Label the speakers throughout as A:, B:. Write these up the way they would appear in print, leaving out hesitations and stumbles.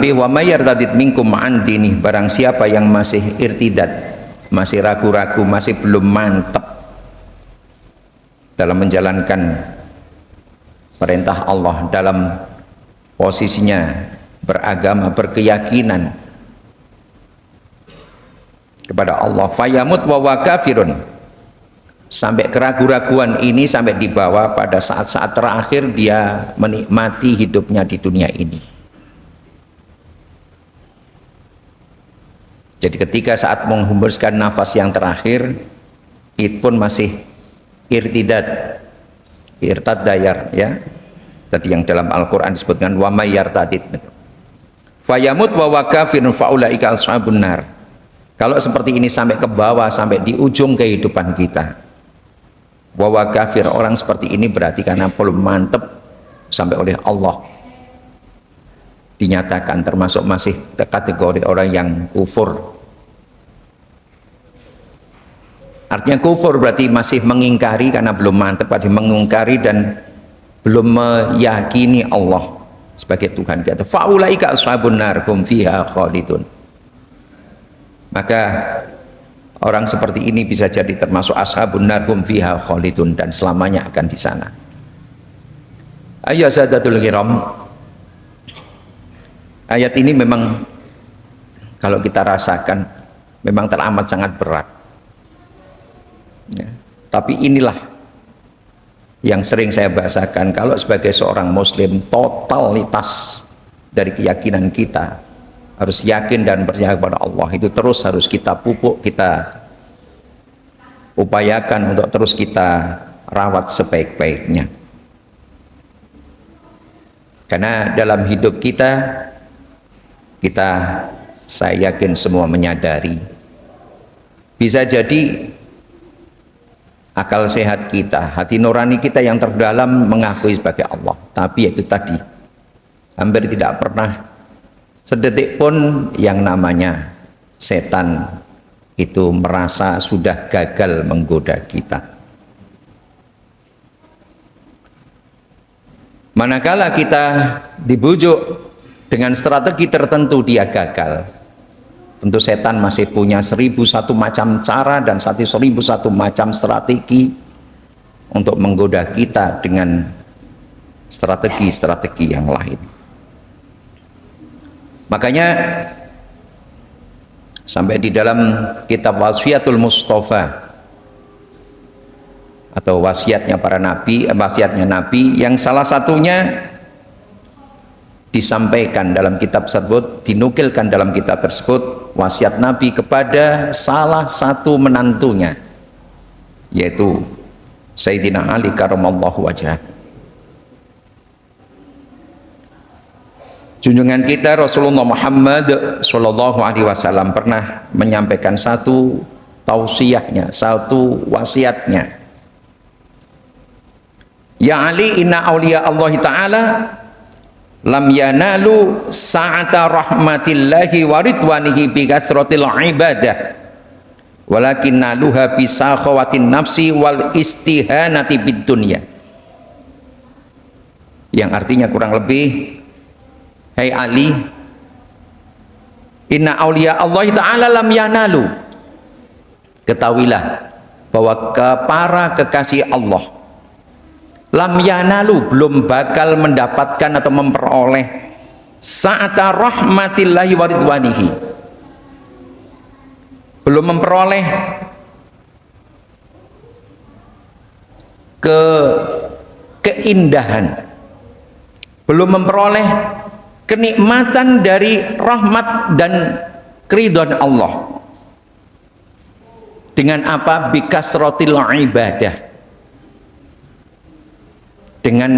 A: lebih, wa may yartadid minkum an dinih, barang siapa yang masih irtidad, masih ragu-ragu, masih belum mantap dalam menjalankan perintah Allah, dalam posisinya beragama, berkeyakinan kepada Allah, fayamut wa huwa kafirun, sampai keraguan-raguan ini sampai dibawa pada saat-saat terakhir dia menikmati hidupnya di dunia ini. Jadi ketika saat menghembuskan nafas yang terakhir, itu pun masih irtidad, irtadayar, ya. Tadi yang dalam Al-Quran disebutkan wa may yartadid. Fayamut wa huwa kafirun faulaika ashabun nar. Kalau seperti ini sampai ke bawah, sampai di ujung kehidupan kita, wa huwa kafir, orang seperti ini berarti karena belum mantep sampai oleh Allah dinyatakan termasuk masih kategori orang yang kufur. Artinya kufur berarti masih mengingkari, karena belum mantap, berarti mengingkari dan belum meyakini Allah sebagai Tuhan kita. Faulaika ashabun nar hum fiha khalidun. Maka orang seperti ini bisa jadi termasuk ashabun nar hum fiha khalidun, dan selamanya akan di sana. Ayat sadatul kiram, ayat ini memang kalau kita rasakan memang teramat sangat berat, ya. Tapi inilah yang sering saya bahasakan, kalau sebagai seorang muslim, totalitas dari keyakinan kita harus yakin dan percaya kepada Allah, itu terus harus kita pupuk, kita upayakan untuk terus kita rawat sebaik-baiknya. Karena dalam hidup kita, saya yakin semua menyadari, bisa jadi akal sehat kita, hati nurani kita yang terdalam mengakui sebagai Allah, tapi itu tadi hampir tidak pernah sedetik pun yang namanya setan itu merasa sudah gagal menggoda kita. Manakala kita dibujuk dengan strategi tertentu dia gagal, tentu setan masih punya 1001 macam cara dan 1001 macam strategi untuk menggoda kita dengan strategi-strategi yang lain. Makanya sampai di dalam kitab Wasiatul Mustafa atau wasiatnya para nabi, wasiatnya nabi, yang salah satunya disampaikan dalam kitab tersebut, dinukilkan dalam kitab tersebut, wasiat nabi kepada salah satu menantunya, yaitu Sayyidina Ali karramallahu wajhah. Junjungan kita Rasulullah Muhammad sallallahu alaihi wasallam pernah menyampaikan satu tausiahnya, satu wasiatnya. Ya Ali, inna awliya Allah Ta'ala lam yanalu sa'ata rahmatillahi wa ridwanihi bi kasratil ibadah, walakin naluha bi sakhawatin nafsi wal istihanati bid dunya. Yang artinya kurang lebih, hai Ali, inna awliya Allah Ta'ala lam yanalu, ketahuilah bahwa para kekasih Allah lam yanalu, belum bakal mendapatkan atau memperoleh sa'ata rahmatillahi wa ridwanihi, belum memperoleh keindahan, belum memperoleh kenikmatan dari rahmat dan keridhaan Allah. Dengan apa? Bikasratil ibadah, dengan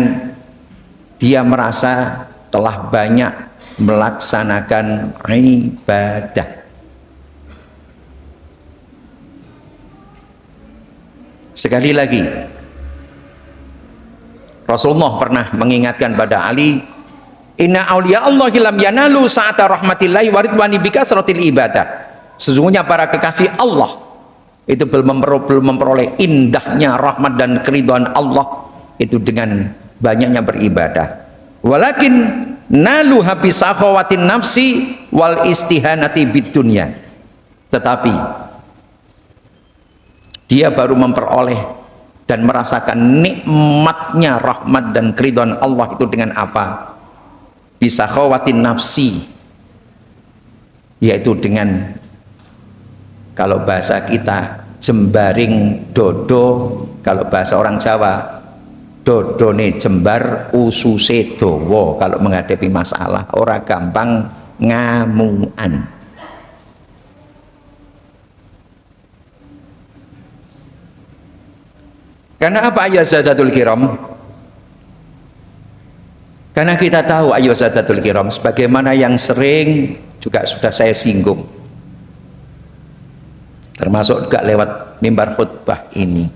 A: dia merasa telah banyak melaksanakan ibadah. Sekali lagi, Rasulullah pernah mengingatkan pada Ali, inna awliya Allahi lam yanalu sa'ata rahmatillahi wa ridwani bikasratil ibadah. Sesungguhnya para kekasih Allah itu belum memperoleh indahnya rahmat dan keridhaan Allah itu dengan banyaknya beribadah. Walakin nalu habis sakhawatin nafsi wal istihanati bid dunya. Tetapi dia baru memperoleh dan merasakan nikmatnya rahmat dan keridhaan Allah itu dengan apa? Bisa khawatin nafsi, yaitu dengan, kalau bahasa kita, jembaring dodo, kalau bahasa orang Jawa dodone jembar ususe dawa. Kalau menghadapi masalah ora gampang ngamungan. Karena apa ayat Sadatul Kiram? Karena kita tahu ayat Sadatul Kiram, sebagaimana yang sering juga sudah saya singgung, termasuk juga lewat mimbar khutbah ini.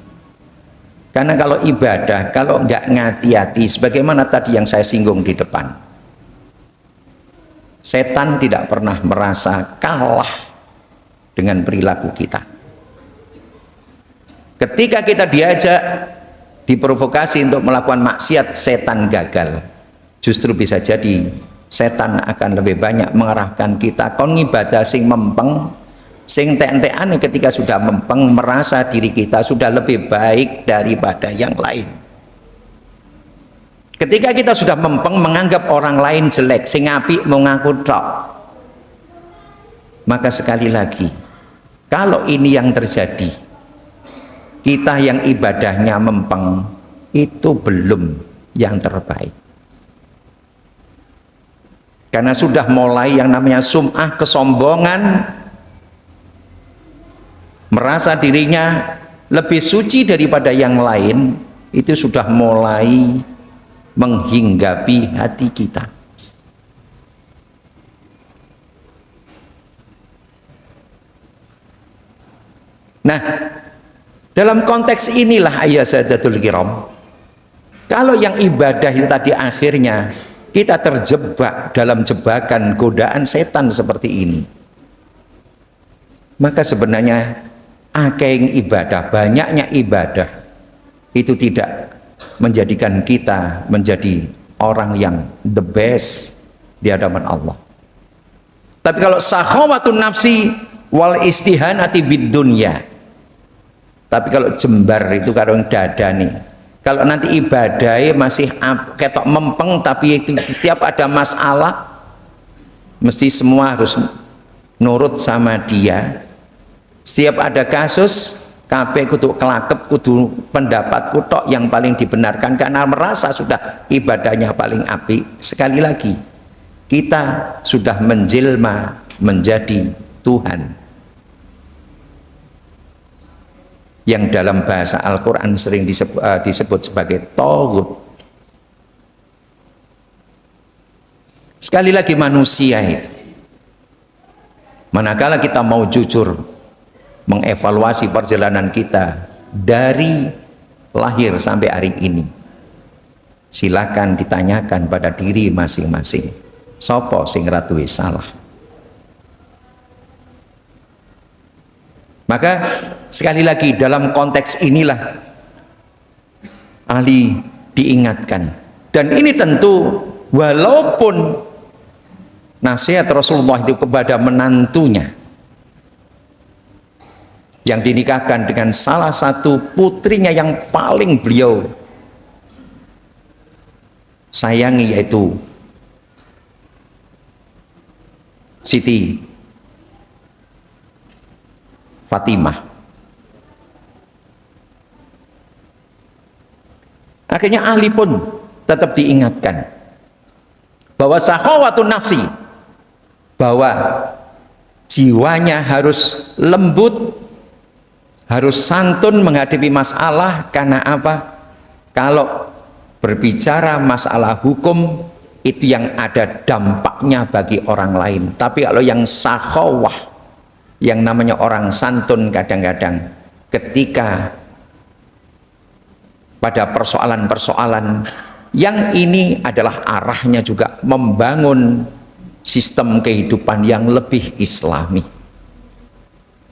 A: Karena kalau ibadah, kalau nggak ngati-hati, sebagaimana tadi yang saya singgung di depan, setan tidak pernah merasa kalah dengan perilaku kita. Ketika kita diajak, diprovokasi untuk melakukan maksiat, setan gagal. Justru bisa jadi setan akan lebih banyak mengarahkan kita kon ibadah sing mempeng, sing tek-tekan. Ketika sudah mempeng, merasa diri kita sudah lebih baik daripada yang lain. Ketika kita sudah mempeng, menganggap orang lain jelek, sing apik mau ngaku tok. Maka sekali lagi, kalau ini yang terjadi, kita yang ibadahnya mempeng, itu belum yang terbaik. Karena sudah mulai yang namanya sum'ah, kesombongan, merasa dirinya lebih suci daripada yang lain, itu sudah mulai menghinggapi hati kita. Nah, dalam konteks inilah ayat Sadatul Kiram, kalau yang ibadah itu tadi akhirnya kita terjebak dalam jebakan godaan setan seperti ini, maka sebenarnya akeh ibadah, banyaknya ibadah itu tidak menjadikan kita menjadi orang yang the best di hadapan Allah. Tapi kalau sakhawatun nafsi wal istihanati bid dunya, tapi kalau jembar itu kalau dada nih, kalau nanti ibadahnya masih ketok mempeng, tapi itu setiap ada masalah mesti semua harus nurut sama dia. Setiap ada kasus kabeh kudu kelakep, kudu pendapat kutok yang paling dibenarkan, karena merasa sudah ibadahnya paling apik. Sekali lagi, kita sudah menjelma menjadi Tuhan, yang dalam bahasa Al-Quran sering disebut sebagai Taghut. Sekali lagi, manusia itu, manakala kita mau jujur mengevaluasi perjalanan kita dari lahir sampai hari ini, silakan ditanyakan pada diri masing-masing, sopo sing ratuwe salah. Maka sekali lagi, dalam konteks inilah ahli diingatkan, dan ini tentu walaupun nasihat Rasulullah itu kepada menantunya yang dinikahkan dengan salah satu putrinya yang paling beliau sayangi, yaitu Siti Fatimah. Akhirnya ahli pun tetap diingatkan bahwa sakhawatun nafsi, bahwa jiwanya harus lembut, harus santun menghadapi masalah. Karena apa? Kalau berbicara masalah hukum itu yang ada dampaknya bagi orang lain, tapi kalau yang sakhawah, yang namanya orang santun, kadang-kadang ketika pada persoalan-persoalan yang ini adalah arahnya juga membangun sistem kehidupan yang lebih islami,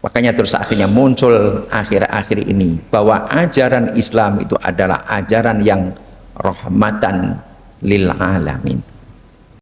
A: makanya terus akhirnya muncul akhir-akhir ini bahwa ajaran Islam itu adalah ajaran yang rahmatan lil alamin.